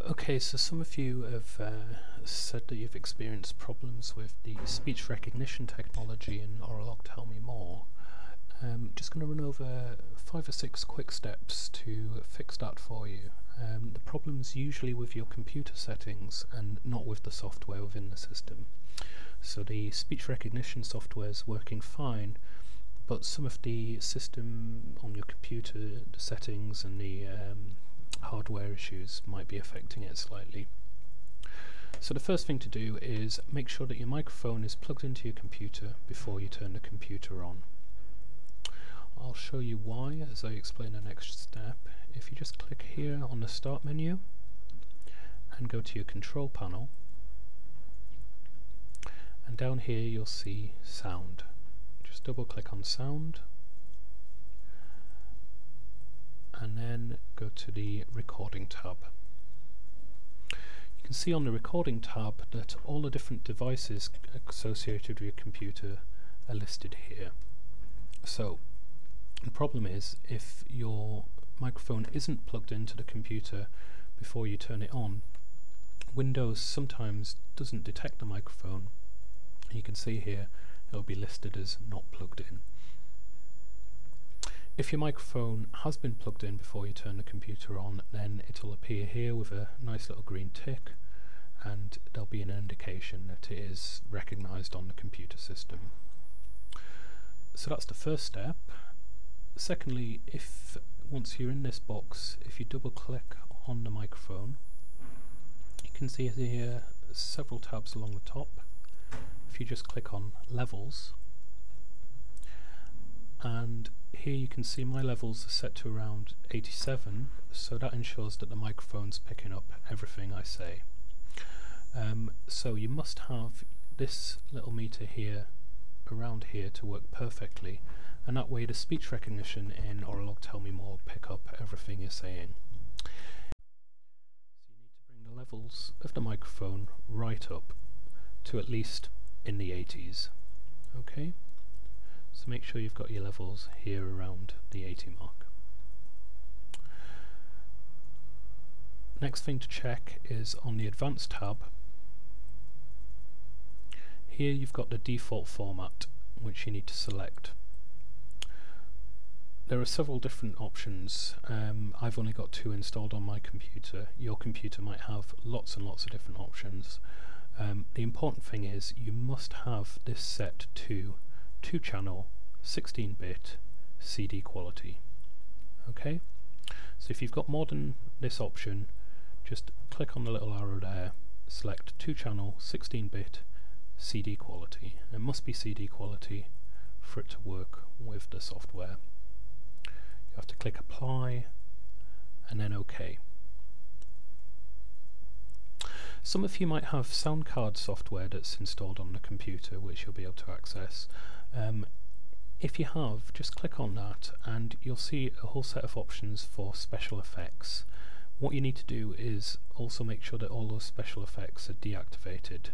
Okay, so some of you have said that you've experienced problems with the speech recognition technology in Auralog Tell Me More. Just going to run over 5 or 6 quick steps to fix that for you. The problem's usually with your computer settings and not with the software within the system. So the speech recognition software is working fine, but some of the system on your computer, the settings and the hardware issues might be affecting it slightly. So the first thing to do is make sure that your microphone is plugged into your computer before you turn the computer on. I'll show you why as I explain the next step. If you just click here on the Start menu and go to your Control panel, and down here you'll see Sound. Just double click on Sound and then go to the Recording tab. You can see on the Recording tab that all the different devices associated with your computer are listed here. So the problem is, if your microphone isn't plugged into the computer before you turn it on, Windows sometimes doesn't detect the microphone. You can see here it'll be listed as not plugged in. If your microphone has been plugged in before you turn the computer on, then it'll appear here with a nice little green tick, and there'll be an indication that it is recognised on the computer system. So that's the first step. Secondly, once you're in this box, if you double click on the microphone, you can see here several tabs along the top. If you just click on Levels, and here you can see my levels are set to around 87, so that ensures that the microphone's picking up everything I say. So you must have this little meter here around here to work perfectly, and that way the speech recognition in Auralog Tell Me More pick up everything you're saying. So you need to bring the levels of the microphone right up to at least in the 80s. Okay? So make sure you've got your levels here around the 80 mark. Next thing to check is on the Advanced tab. Here you've got the default format which you need to select. There are several different options. I've only got 2 installed on my computer. Your computer might have lots and lots of different options. The important thing is you must have this set to 2-channel 16-bit CD quality. Okay? So if you've got more than this option, just click on the little arrow there, select 2-channel 16-bit CD quality. It must be CD quality for it to work with the software. You have to click Apply and then OK. Some of you might have sound card software that's installed on the computer which you'll be able to access. If you have, just click on that and you'll see a whole set of options for special effects. What you need to do is also make sure that all those special effects are deactivated.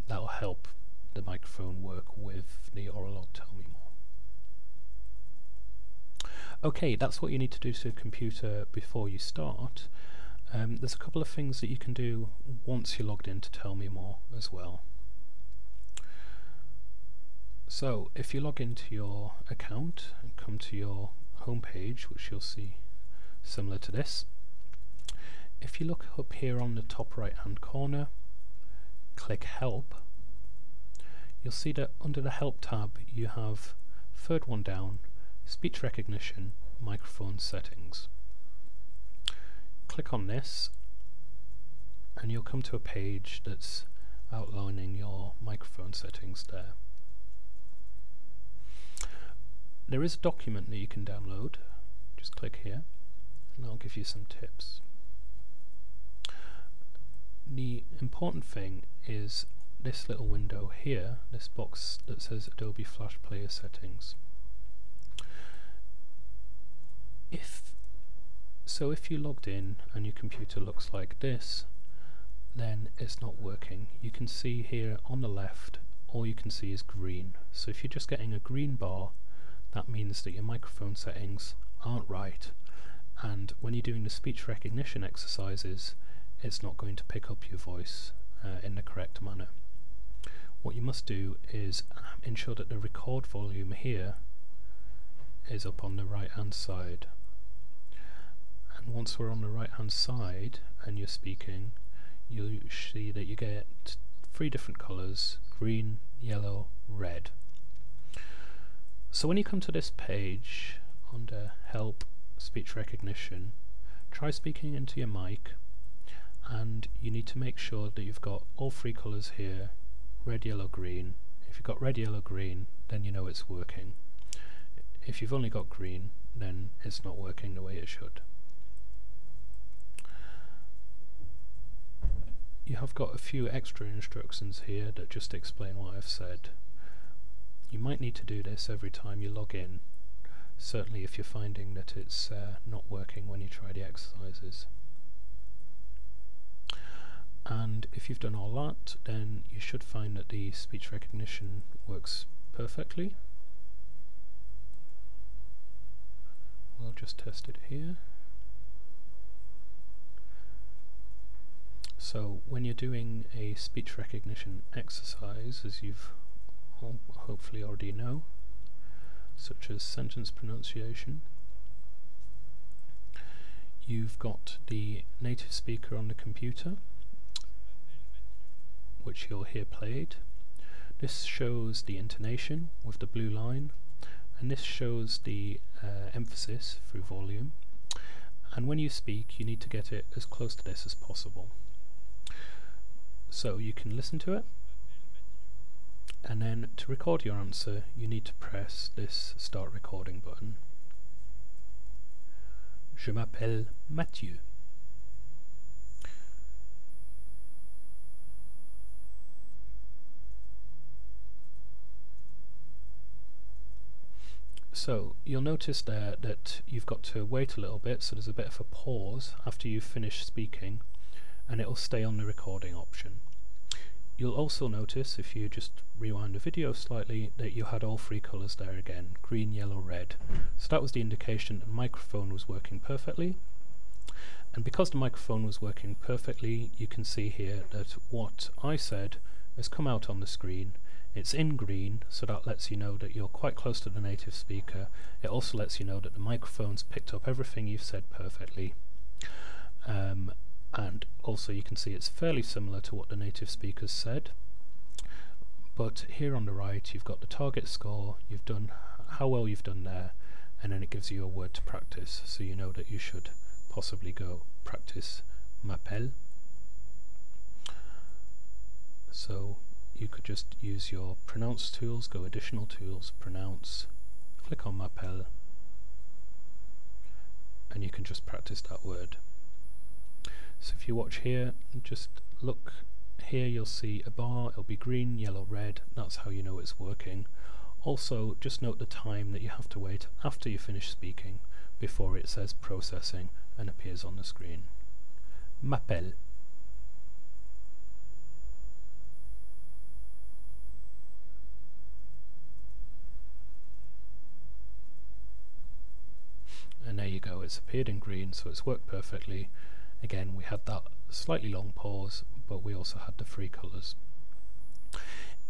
That'll help the microphone work with the Auralog Tell Me More. Okay, that's what you need to do to a computer before you start. There's a couple of things that you can do once you're logged in to Tell Me More as well. So if you log into your account and come to your home page, which you'll see similar to this, if you look up here on the top right hand corner, click Help, you'll see that under the Help tab you have, third one down, Speech Recognition Microphone Settings. Click on this and you'll come to a page that's outlining your microphone settings there. There is a document that you can download. Just click here and I'll give you some tips. The important thing is this little window here, this box that says Adobe Flash Player Settings. If you logged in and your computer looks like this, then it's not working. You can see here on the left, all you can see is green. So if you're just getting a green bar, that means that your microphone settings aren't right, and when you're doing the speech recognition exercises, it's not going to pick up your voice in the correct manner. What you must do is ensure that the record volume here is up on the right hand side. And once we're on the right hand side and you're speaking, you'll see that you get 3 different colours: green, yellow, red. So when you come to this page under Help Speech Recognition, try speaking into your mic, and you need to make sure that you've got all 3 colours here: red, yellow, green. If you've got red, yellow, green, then you know it's working. If you've only got green, then it's not working the way it should. You have got a few extra instructions here that just explain what I've said. You might need to do this every time you log in, certainly if you're finding that it's not working when you try the exercises. And if you've done all that, then you should find that the speech recognition works perfectly. We'll just test it here. So when you're doing a speech recognition exercise, as you've hopefully already know, such as sentence pronunciation, you've got the native speaker on the computer, which you'll hear played. This shows the intonation with the blue line, and this shows the emphasis through volume. And when you speak, you need to get it as close to this as possible. So you can listen to it, and then to record your answer you need to press this start recording button. Je m'appelle Mathieu. So you'll notice there that you've got to wait a little bit, so there's a bit of a pause after you've finished speaking, and it'll stay on the recording option. You'll also notice, if you just rewind the video slightly, that you had all 3 colours there again: green, yellow, red. So that was the indication that the microphone was working perfectly. And because the microphone was working perfectly, you can see here that what I said has come out on the screen. It's in green, so that lets you know that you're quite close to the native speaker. It also lets you know that the microphone's picked up everything you've said perfectly. And also you can see it's fairly similar to what the native speakers said. But here on the right you've got the target score, you've done how well you've done there, and then it gives you a word to practice, so you know that you should possibly go practice m'appelle. So you could just use your pronounce tools, go additional tools, pronounce, click on m'appelle, and you can just practice that word. So if you watch here, just look here, you'll see a bar, it'll be green, yellow, red. That's how you know it's working. Also, just note the time that you have to wait after you finish speaking before it says processing and appears on the screen. M'appelle. And there you go, it's appeared in green, so it's worked perfectly. Again, we had that slightly long pause, but we also had the 3 colours.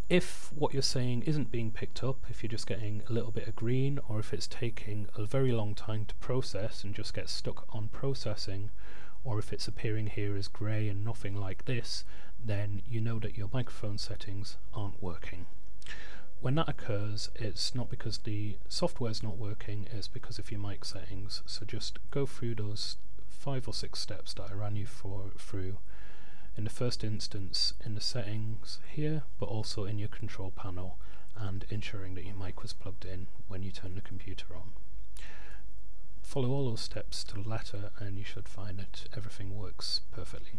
If what you're saying isn't being picked up, if you're just getting a little bit of green, or if it's taking a very long time to process and just gets stuck on processing, or if it's appearing here as grey and nothing like this, then you know that your microphone settings aren't working. When that occurs, it's not because the software's not working, it's because of your mic settings. So just go through those 5 or 6 steps that I ran you through. In the first instance in the settings here, but also in your control panel, and ensuring that your mic was plugged in when you turn the computer on. Follow all those steps to the letter and you should find that everything works perfectly.